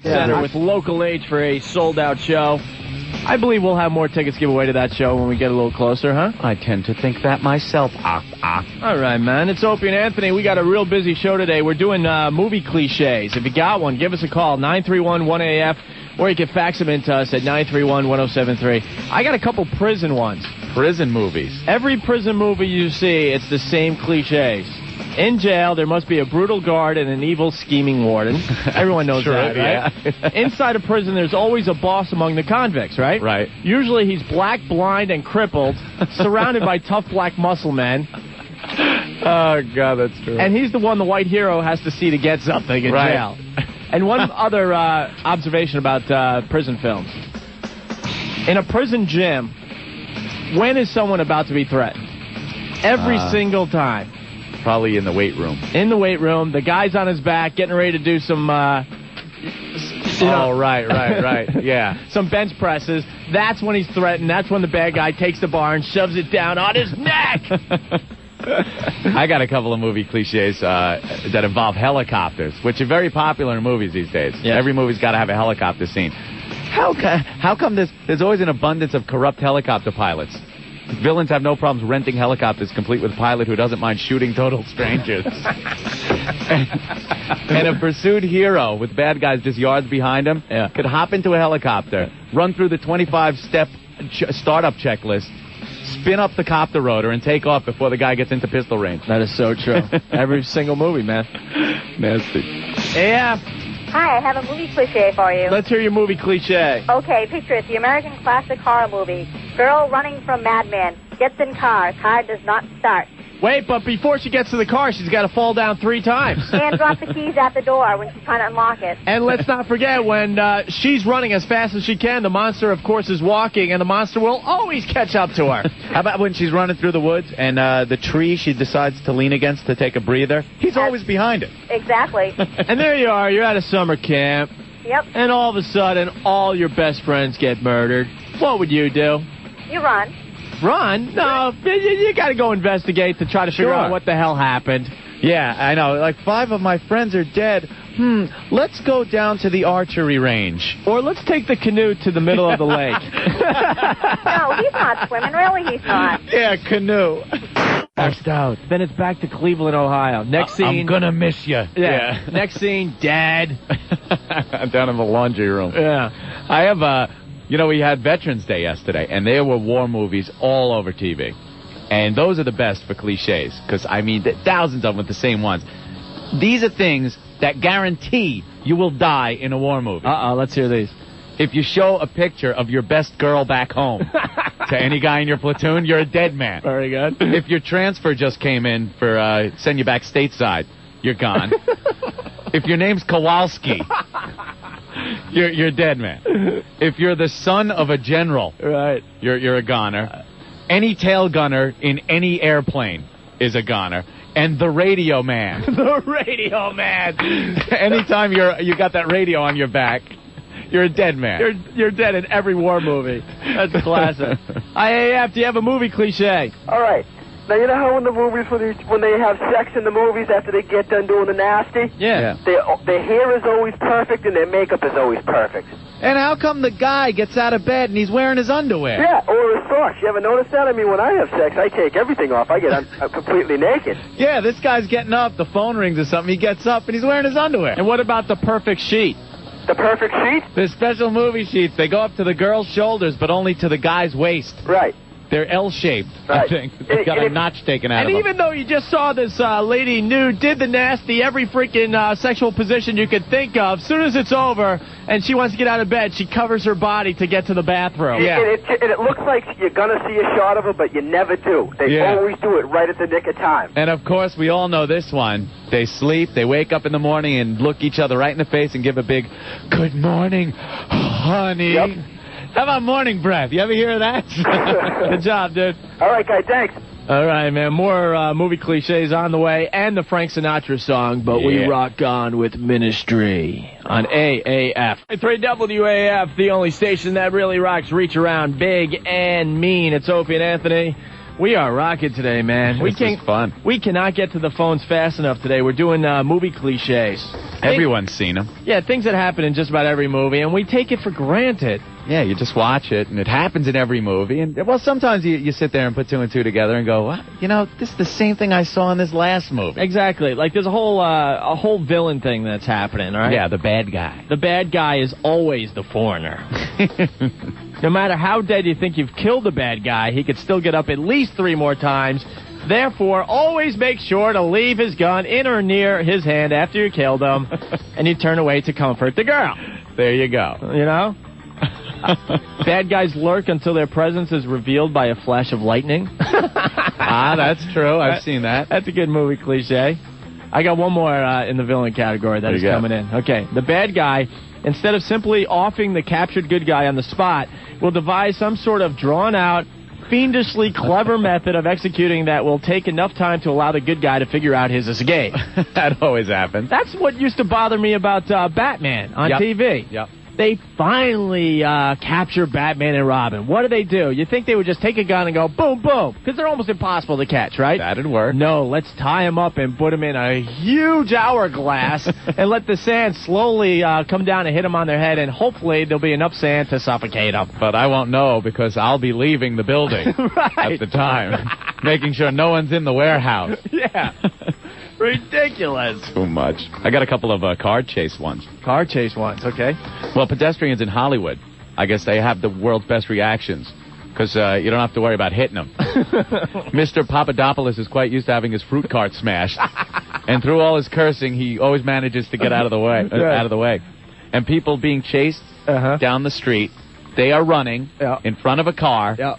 Center with local age for a sold-out show. I believe we'll have more tickets give away to that show when we get a little closer, huh? I tend to think that myself. All right, man. It's Opie and Anthony. We got a real busy show today. We're doing movie cliches. If you got one, give us a call, 931-1AF, or you can fax them into us at 931-1073. I got a couple prison ones. Prison movies. Every prison movie you see, it's the same cliches. In jail, there must be a brutal guard and an evil, scheming warden. Everyone knows that, right? Yeah. Inside a prison, there's always a boss among the convicts, right? Right. Usually he's black, blind, and crippled, surrounded by tough black muscle men. Oh, God, that's true. And he's the one the white hero has to see to get something in jail. And one other observation about prison films. In a prison gym, when is someone about to be threatened? Every single time. Probably in the weight room. In the weight room, the guy's on his back, getting ready to do some, right, yeah. Some bench presses. That's when he's threatened. That's when the bad guy takes the bar and shoves it down on his neck. I got a couple of movie cliches that involve helicopters, which are very popular in movies these days. Yes. Every movie's got to have a helicopter scene. How come there's always an abundance of corrupt helicopter pilots? Villains have no problems renting helicopters complete with a pilot who doesn't mind shooting total strangers. and a pursued hero with bad guys just yards behind him could hop into a helicopter, run through the 25-step startup checklist, spin up the copter rotor, and take off before the guy gets into pistol range. That is so true. Every single movie, man. Nasty. Yeah. Hi, I have a movie cliche for you. Let's hear your movie cliche. Okay, picture it. The American classic horror movie. Girl running from madman. Gets in car. Car does not start. Wait, but before she gets to the car, she's got to fall down 3 times. And drop the keys at the door when she's trying to unlock it. And let's not forget, when she's running as fast as she can, the monster, of course, is walking, and the monster will always catch up to her. How about when she's running through the woods and the tree she decides to lean against to take a breather? He's always behind it. Exactly. And there you are. You're at a summer camp. Yep. And all of a sudden, all your best friends get murdered. What would you do? You run. Run? No, you got to go investigate to try to figure out what the hell happened. Yeah, I know. Like 5 of my friends are dead. Let's go down to the archery range. Or let's take the canoe to the middle of the lake. No, he's not swimming. Really, he's not. Yeah, canoe. Passed out. Then it's back to Cleveland, Ohio. Next scene. I'm gonna miss you. Yeah. Next scene, Dad. Down in the laundry room. Yeah. I have we had Veterans Day yesterday, and there were war movies all over TV. And those are the best for cliches, because, I mean, thousands of them with the same ones. These are things that guarantee you will die in a war movie. Let's hear these. If you show a picture of your best girl back home to any guy in your platoon, you're a dead man. Very good. If your transfer just came in for send you back stateside, you're gone. If your name's Kowalski, you're a dead man. If you're the son of a general, right, you're a goner. Any tail gunner in any airplane is a goner. And the radio man. The radio man. Anytime you got that radio on your back, you're a dead man. You're dead in every war movie. That's a classic. IAF, do you have a movie cliche? All right. Now, you know how in the movies when they have sex in the movies after they get done doing the nasty? Yeah. Their hair is always perfect and their makeup is always perfect. And how come the guy gets out of bed and he's wearing his underwear? Yeah, or his socks. You ever notice that? I mean, when I have sex, I take everything off. I'm completely naked. Yeah, this guy's getting up. The phone rings or something. He gets up and he's wearing his underwear. And what about the perfect sheet? The perfect sheet? The special movie sheets. They go up to the girl's shoulders, but only to the guy's waist. Right. They're L-shaped, right. I think. They've got a notch taken out of them. And even though you just saw this lady nude, did the nasty, every freaking sexual position you could think of, as soon as it's over and she wants to get out of bed, she covers her body to get to the bathroom. Yeah. And it looks like you're going to see a shot of her, but you never do. They always do it right at the nick of time. And, of course, we all know this one. They sleep, they wake up in the morning and look each other right in the face and give a big, "Good morning, honey." Yep. How about morning breath? You ever hear of that? Good job, dude. All right, guys, thanks. All right, man. More movie cliches on the way and the Frank Sinatra song, but we rock on with Ministry on AAF. 3WAF, the only station that really rocks. Reach around big and mean. It's Opie and Anthony. We are rocking today, man. This is fun. We cannot get to the phones fast enough today. We're doing movie cliches. Everyone's seen them. Yeah, things that happen in just about every movie, and we take it for granted. Yeah, you just watch it, and it happens in every movie. And well, sometimes you sit there and put 2 and 2 together and go, what? You know, this is the same thing I saw in this last movie. Exactly. Like there's a whole villain thing that's happening, right? Yeah, the bad guy. The bad guy is always the foreigner. No matter how dead you think you've killed the bad guy, he could still get up at least 3 more times. Therefore, always make sure to leave his gun in or near his hand after you killed him, and you turn away to comfort the girl. There you go. You know? Bad guys lurk until their presence is revealed by a flash of lightning. That's true. I've seen that. That's a good movie cliche. I got one more in the villain category that is coming in. Okay, the bad guy, instead of simply offing the captured good guy on the spot, will devise some sort of drawn-out, fiendishly clever method of executing that will take enough time to allow the good guy to figure out his escape. That always happens. That's what used to bother me about Batman on TV. Yep. They finally capture Batman and Robin. What do? You think they would just take a gun and go boom, boom? Because they're almost impossible to catch, right? That'd work. No, let's tie them up and put them in a huge hourglass and let the sand slowly come down and hit them on their head, and hopefully there'll be enough sand to suffocate them. But I won't know because I'll be leaving the building right. at the time, making sure no one's in the warehouse. Yeah. Ridiculous. Too much. I got a couple of car chase ones. Car chase ones, okay. Well, pedestrians in Hollywood, I guess they have the world's best reactions because you don't have to worry about hitting them. Mr. Papadopoulos is quite used to having his fruit cart smashed, and through all his cursing, he always manages to get out of the way. Out of the way. And people being chased down the street, they are running in front of a car. Yeah.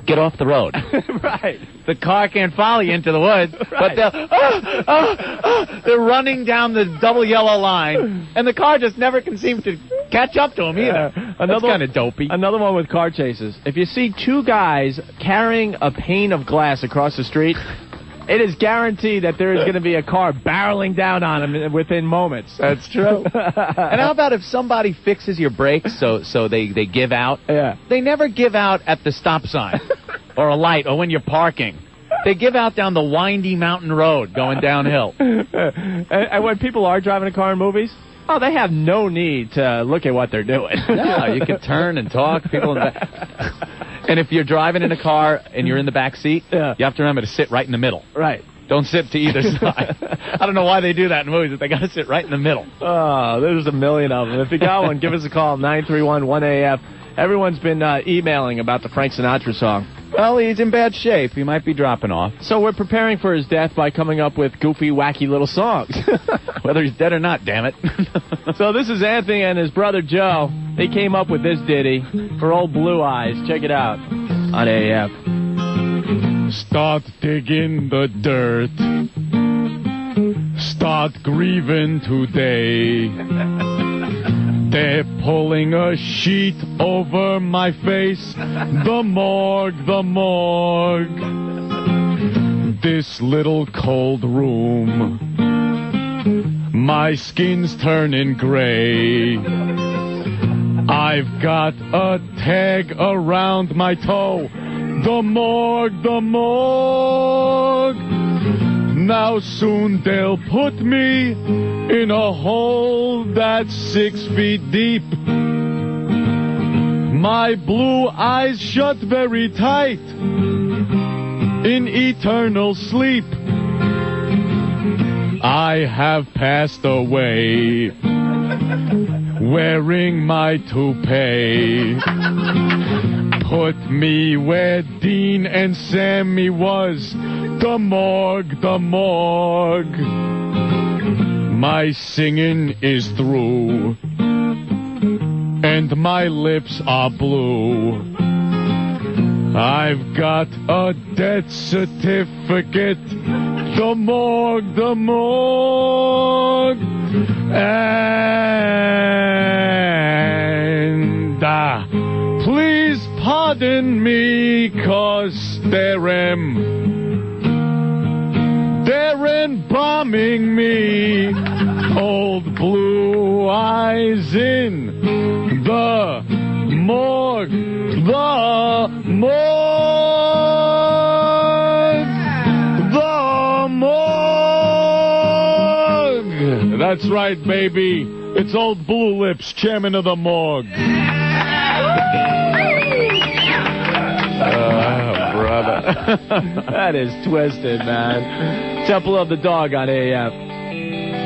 Get off the road. Right. The car can't follow you into the woods, right. But they're running down the double yellow line, and the car just never can seem to catch up to them either. That's kind of dopey. Another one with car chases. If you see 2 guys carrying a pane of glass across the street, it is guaranteed that there is going to be a car barreling down on them within moments. That's true. And how about if somebody fixes your brakes so they give out? Yeah. They never give out at the stop sign or a light or when you're parking. They give out down the windy mountain road going downhill. And when people are driving a car in movies, they have no need to look at what they're doing. No, you can turn and talk. People in the back. And if you're driving in a car and you're in the back seat, you have to remember to sit right in the middle. Right. Don't sit to either side. I don't know why they do that in movies, but they got to sit right in the middle. Oh, there's a million of them. If you got one, give us a call, 931-1AF. Everyone's been emailing about the Frank Sinatra song. Well, he's in bad shape. He might be dropping off. So we're preparing for his death by coming up with goofy, wacky little songs. Whether he's dead or not, damn it. So this is Anthony and his brother Joe. They came up with this ditty for old Blue Eyes. Check it out on AF. Start digging the dirt. Start grieving today. They're pulling a sheet over my face. The morgue, the morgue. This little cold room. My skin's turning gray. I've got a tag around my toe. The morgue, the morgue. Now soon they'll put me in a hole that's 6 feet deep. My blue eyes shut very tight in eternal sleep. I have passed away wearing my toupee. Put me where Dean and Sammy was. The morgue, the morgue. My singing is through, and my lips are blue. I've got a death certificate. The morgue, the morgue. And please pardon me, 'cause they're embalming me. Old Blue Eyes in the morgue, the morgue. That's right, baby. It's old Blue Lips, chairman of the morgue. Brother. That is twisted, man. Temple of the Dog on AF.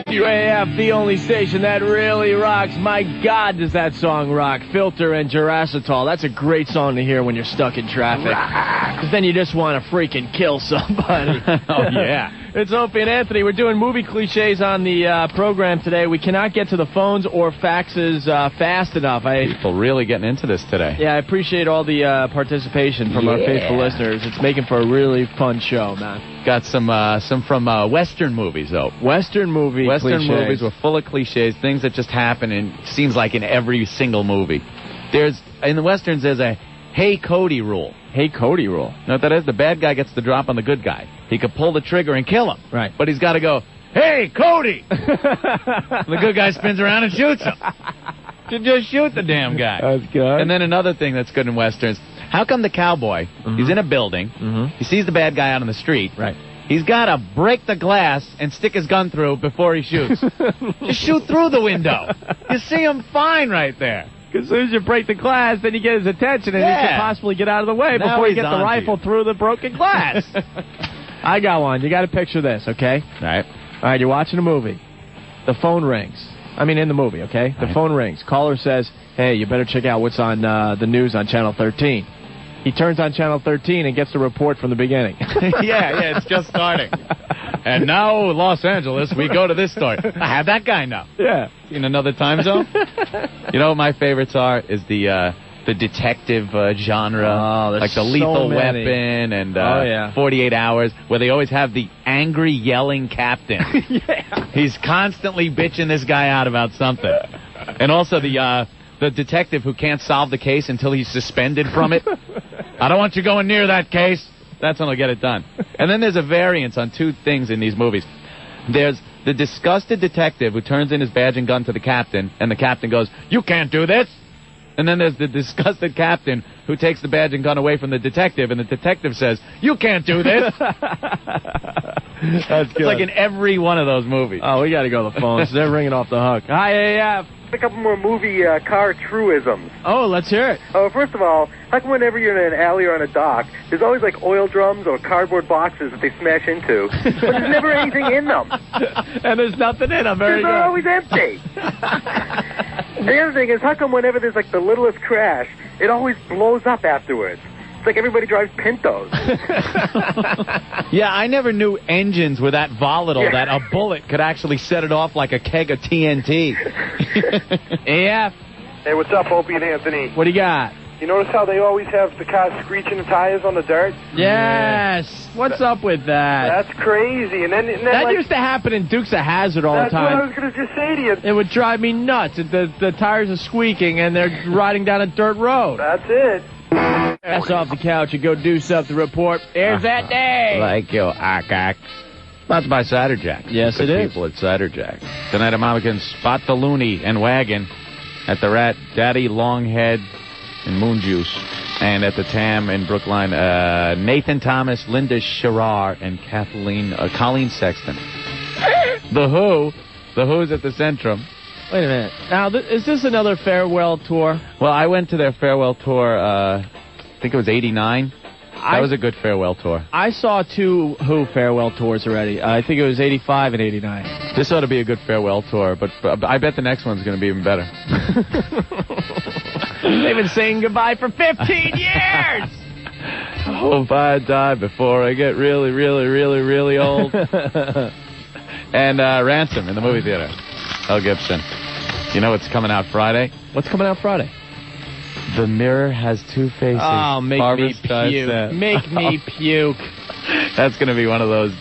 AF, the only station that really rocks. My God, does that song rock. Filter and Jurassitol. That's a great song to hear when you're stuck in traffic. Because then you just want to freaking kill somebody. Oh, yeah. It's Opie and Anthony. We're doing movie cliches on the program today. We cannot get to the phones or faxes fast enough. People really getting into this today. Yeah, I appreciate all the participation from our faithful listeners. It's making for a really fun show, man. Got some from Western movies, though. Western movies were full of cliches, things that just happen, and seems like in every single movie. In the Westerns, there's a Hey Cody rule. Hey Cody rule. You know what that is? The bad guy gets the drop on the good guy. He could pull the trigger and kill him. Right. But he's got to go, Hey Cody! The good guy spins around and shoots him. To just shoot the damn guy. That's good. And then another thing that's good in Westerns, how come the cowboy, he's in a building, he sees the bad guy out on the street, right? He's got to break the glass and stick his gun through before he shoots. Just shoot through the window. You see him fine right there. Because as soon as you break the glass, then you get his attention, and he can possibly get out of the way before you get the rifle through the broken glass. I got one. You got to picture this, okay? All right. All right, you're watching a movie. The phone rings. I mean, in the movie, okay? The phone rings. Caller says, hey, you better check out what's on the news on Channel 13. He turns on Channel 13 and gets the report from the beginning. yeah, it's just starting. And now, Los Angeles, we go to this story. I have that guy now. Yeah. In another time zone. You know what my favorites are? Is the detective genre. Like the Lethal Weapon and 48 Hours, where they always have the angry, yelling captain. Yeah. He's constantly bitching this guy out about something. And also the detective who can't solve the case until he's suspended from it. I don't want you going near that case. That's when he'll get it done. And then there's a variance on two things in these movies. There's the disgusted detective who turns in his badge and gun to the captain, and the captain goes, you can't do this. And then there's the disgusted captain who takes the badge and gun away from the detective, and the detective says, you can't do this. That's good. It's like in every one of those movies. Oh, we got to go to the phones. They're ringing off the hook. Hi, AF. A couple more movie car truisms. Oh, let's hear it. First of all, how come whenever you're in an alley or on a dock, there's always like oil drums or cardboard boxes that they smash into, but there's never anything in them. And there's nothing in them. Very good. They're always empty. The other thing is, how come whenever there's like the littlest crash, it always blows up afterwards? It's like everybody drives Pintos. Yeah, I never knew engines were that volatile that a bullet could actually set it off like a keg of TNT. AF. Hey, what's up, Opie and Anthony? What do you got? You notice how they always have the cars screeching the tires on the dirt? Yes. What's up with that? That's crazy. And then that like, used to happen in Dukes of Hazzard all the time. That's what I was going to just say to you. It would drive me nuts. The tires are squeaking, and they're riding down a dirt road. That's it. Ass off the couch and go do something. Report. Here's that day. Like your ack. Sponsored by Cider Jack. Yes, it is. People at Cider Jack. Tonight, I'm can spot the loony and wagon at the Rat, Daddy Longhead, and Moon Juice. And at the Tam in Brookline, Nathan Thomas, Linda Sherrar, and Colleen Sexton. The Who's at the Centrum. Wait a minute. Now, is this another farewell tour? Well, I went to their farewell tour, I think it was 89. That was a good farewell tour. I saw two Who farewell tours already. I think it was 85 and 89. This ought to be a good farewell tour, but I bet the next one's going to be even better. They've been saying goodbye for 15 years! I hope I die before I get really, really, really, really old. And Ransom in the movie theater. Mel Gibson. You know what's coming out Friday? What's coming out Friday? The Mirror Has Two Faces. Oh, make me puke. Make me puke. That's going to be one of those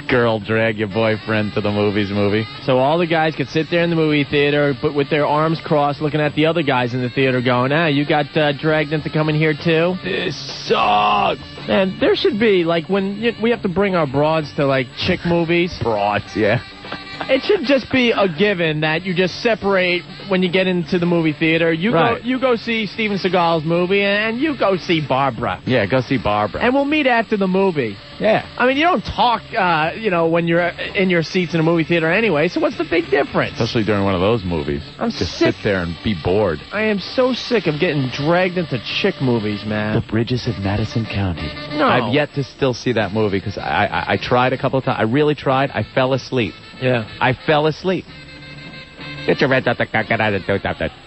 girl drag your boyfriend to the movies movie. So all the guys could sit there in the movie theater, but with their arms crossed, looking at the other guys in the theater going, you got dragged into coming here too? This sucks. Man, there should be, like, when we have to bring our broads to, like, chick movies. Broads, yeah. It should just be a given that you just separate when you get into the movie theater. You go see Steven Seagal's movie, and you go see Barbara. Yeah, go see Barbara. And we'll meet after the movie. Yeah. I mean, you don't talk, when you're in your seats in a movie theater anyway, so what's the big difference? Especially during one of those movies. I'm just sick. Sit there and be bored. I am so sick of getting dragged into chick movies, man. The Bridges of Madison County. No. I've yet to still see that movie because I tried a couple of times. I really tried. I fell asleep. Yeah. I fell asleep. Get your red dot.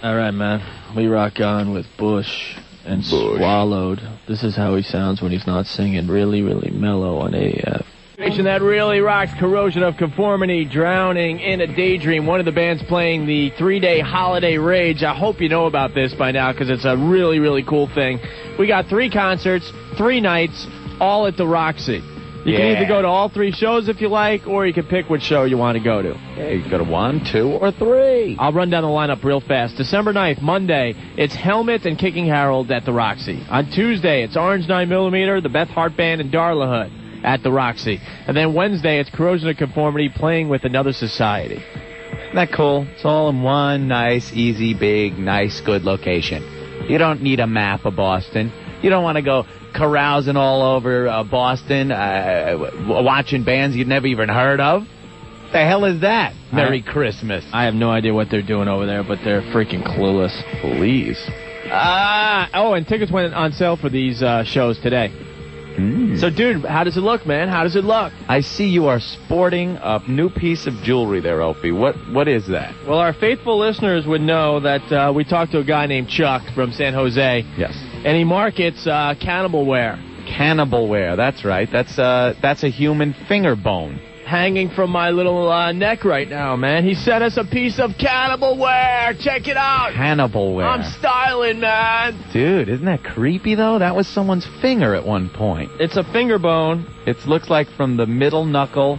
All right, man. We rock on with Bush and Swallowed. This is how he sounds when he's not singing. Really, really mellow on AF. That really rocks. Corrosion of Conformity, Drowning in a Daydream. One of the bands playing the 3-day holiday rage. I hope you know about this by now because it's a really, really cool thing. We got 3 concerts, 3 nights, all at the Roxy. You can either go to all 3 shows if you like, or you can pick which show you want to go to. Yeah, you can go to 1, 2, or 3. I'll run down the lineup real fast. December 9th, Monday, it's Helmet and Kicking Harold at the Roxy. On Tuesday, it's Orange 9mm, the Beth Hart Band, and Darla Hood at the Roxy. And then Wednesday, it's Corrosion of Conformity playing with Another Society. Isn't that cool? It's all in one nice, easy, big, nice, good location. You don't need a map of Boston. You don't want to go carousing all over Boston, watching bands you'd never even heard of. The hell is that? Merry Christmas. I have no idea what they're doing over there, but they're freaking clueless. Please. And tickets went on sale for these shows today. So, dude, how does it look, man? How does it look? I see you are sporting a new piece of jewelry there, Opie. What is that? Well, our faithful listeners would know that we talked to a guy named Chuck from San Jose. Yes. And he markets cannibalware. Cannibalware, that's right. That's a human finger bone. Hanging from my little neck right now, man. He sent us a piece of cannibalware. Check it out. Cannibalware. I'm styling, man. Dude, isn't that creepy, though? That was someone's finger at one point. It's a finger bone. It looks like from the middle knuckle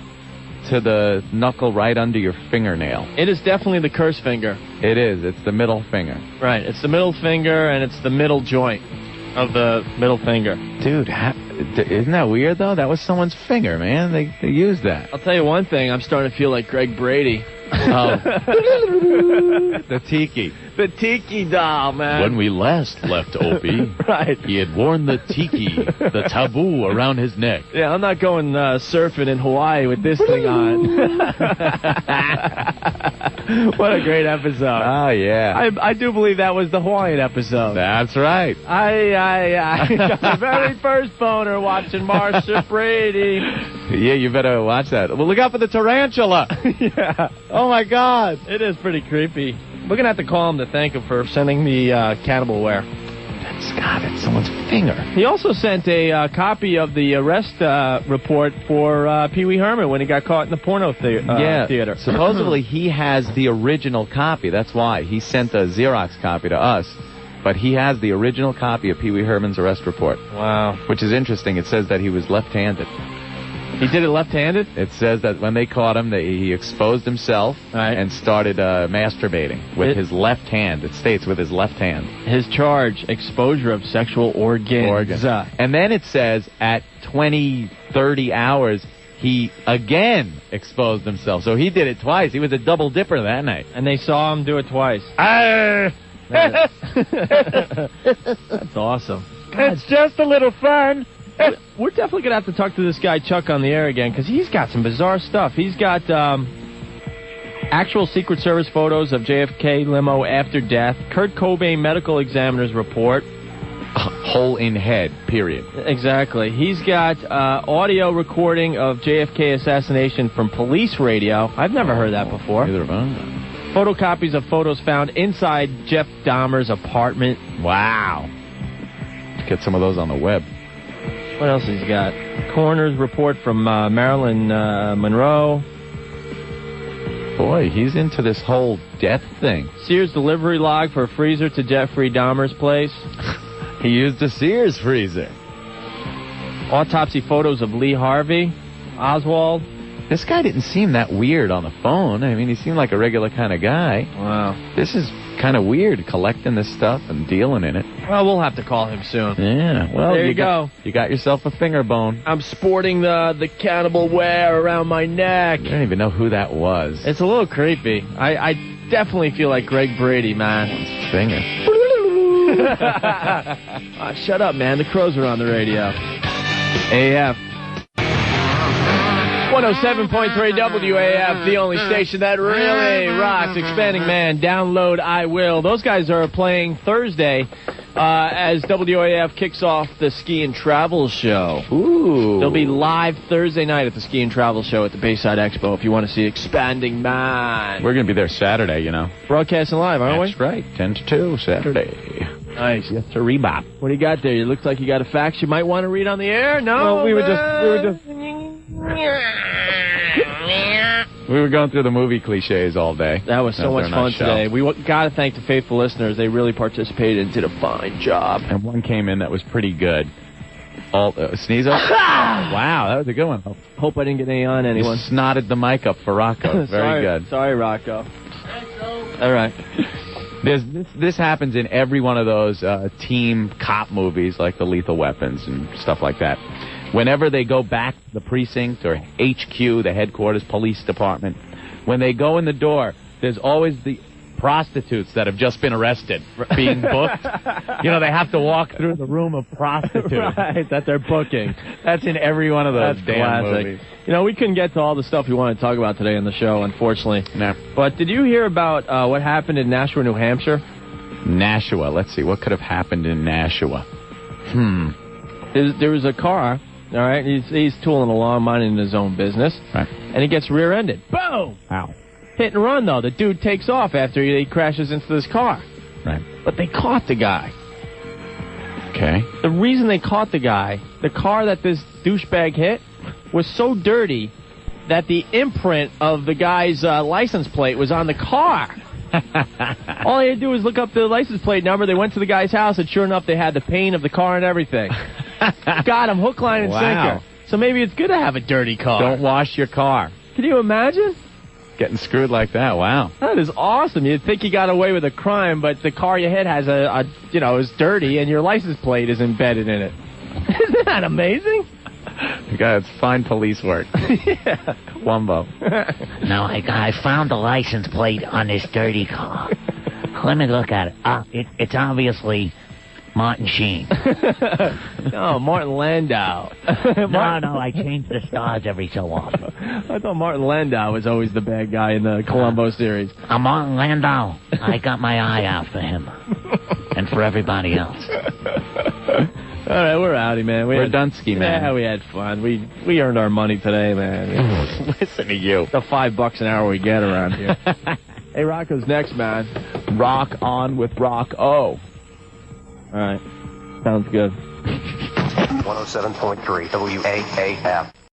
to the knuckle right under your fingernail. It is definitely the curse finger. It is. It's the middle finger. Right. It's the middle finger, and it's the middle joint of the middle finger. Dude, isn't that weird, though? That was someone's finger, man. They used that. I'll tell you one thing. I'm starting to feel like Greg Brady. Oh. The tiki. The tiki doll, man. When we last left Opie, right, he had worn the tiki, the taboo around his neck. Yeah, I'm not going surfing in Hawaii with this thing on. What a great episode. Oh, yeah. I do believe that was the Hawaiian episode. That's right. I got my very first boner watching Marsha Brady. Yeah, you better watch that. Well, look out for the tarantula. Yeah. Oh, my God. It is pretty creepy. We're going to have to call him to thank him for sending the cannibalware. It's someone's finger. He also sent a copy of the arrest report for Pee Wee Herman when he got caught in the porno theater. Supposedly he has the original copy. That's why. He sent a Xerox copy to us. But he has the original copy of Pee Wee Herman's arrest report. Wow. Which is interesting. It says that he was left-handed. He did it left-handed? It says that when they caught him, he exposed himself and started masturbating with his left hand. It states with his left hand. His charge, exposure of sexual organs. And then it says at 20, 30 hours, he again exposed himself. So he did it twice. He was a double dipper that night. And they saw him do it twice. That's awesome. It's just a little fun. We're definitely going to have to talk to this guy Chuck on the air again because he's got some bizarre stuff. He's got actual Secret Service photos of JFK limo after death, Kurt Cobain medical examiner's report. Hole in head, period. Exactly. He's got audio recording of JFK assassination from police radio. I've never heard that before. Neither have I. Photocopies of photos found inside Jeff Dahmer's apartment. Wow. Get some of those on the web. What else has he got? Coroner's report from Marilyn Monroe. Boy, he's into this whole death thing. Sears delivery log for a freezer to Jeffrey Dahmer's place. He used a Sears freezer. Autopsy photos of Lee Harvey Oswald. This guy didn't seem that weird on the phone. I mean, he seemed like a regular kind of guy. Wow. This is kind of weird collecting this stuff and dealing in it. Well, we'll have to call him soon. Yeah, well, there you go. You got yourself a finger bone. I'm sporting the cannibal wear around my neck. I don't even know who that was. It's a little creepy. I definitely feel like Greg Brady, man. Finger. Shut up, man. The Crows are on the radio. AF. 107.3 WAF, the only station that really rocks. Expanding Man, download I Will. Those guys are playing Thursday as WAF kicks off the Ski and Travel Show. Ooh. They'll be live Thursday night at the Ski and Travel Show at the Bayside Expo if you want to see Expanding Man. We're going to be there Saturday, you know. Broadcasting live, aren't we? That's right, 10 to 2, Saturday. Nice. Yes, sir, Rebop. What do you got there? It looks like you got a fax you might want to read on the air? No, well, we were going through the movie cliches all day. That was so much fun today. We got to thank the faithful listeners. They really participated and did a fine job. And one came in that was pretty good. Sneeze up? Wow, that was a good one. Hope I didn't get any on anyone. You snotted the mic up for Rocco. Very good. Sorry, Rocco. All right. This happens in every one of those team cop movies like the Lethal Weapons and stuff like that. Whenever they go back to the precinct or HQ, the headquarters police department, when they go in the door, there's always the prostitutes that have just been arrested being booked. You know, they have to walk through the room of prostitutes. Right, that they're booking. That's in every one of those damn movies. You know, we couldn't get to all the stuff we wanted to talk about today on the show, unfortunately. No. But did you hear about what happened in Nashua, New Hampshire? Nashua. Let's see. What could have happened in Nashua? There was a car. All right, he's tooling along, minding his own business, right, and he gets rear-ended. Boom! Ow. Hit and run, though. The dude takes off after he crashes into this car. Right. But they caught the guy. Okay. The reason they caught the guy, the car that this douchebag hit, was so dirty that the imprint of the guy's license plate was on the car. All they had to do was look up the license plate number. They went to the guy's house, and sure enough, they had the paint of the car and everything. Got him, hook, line, and sinker. So maybe it's good to have a dirty car. Don't wash your car. Can you imagine? Getting screwed like that, wow. That is awesome. You'd think you got away with a crime, but the car you hit has is dirty, and your license plate is embedded in it. Isn't that amazing? It's fine police work. Yeah. Wumbo. No, I found the license plate on this dirty car. Let me look at it. It's obviously Martin Sheen. No, Martin Landau. No, I change the stars every so often. I thought Martin Landau was always the bad guy in the Columbo series. Martin Landau. I got my eye out for him. And for everybody else. All right, we're outie, man. We're Dunsky, man. Yeah, we had fun. We earned our money today, man. Listen to you. The $5 an hour we get around here. Hey, Rocco's next, man. Rock on with Rock O. All right. Sounds good. 107.3 WAAF.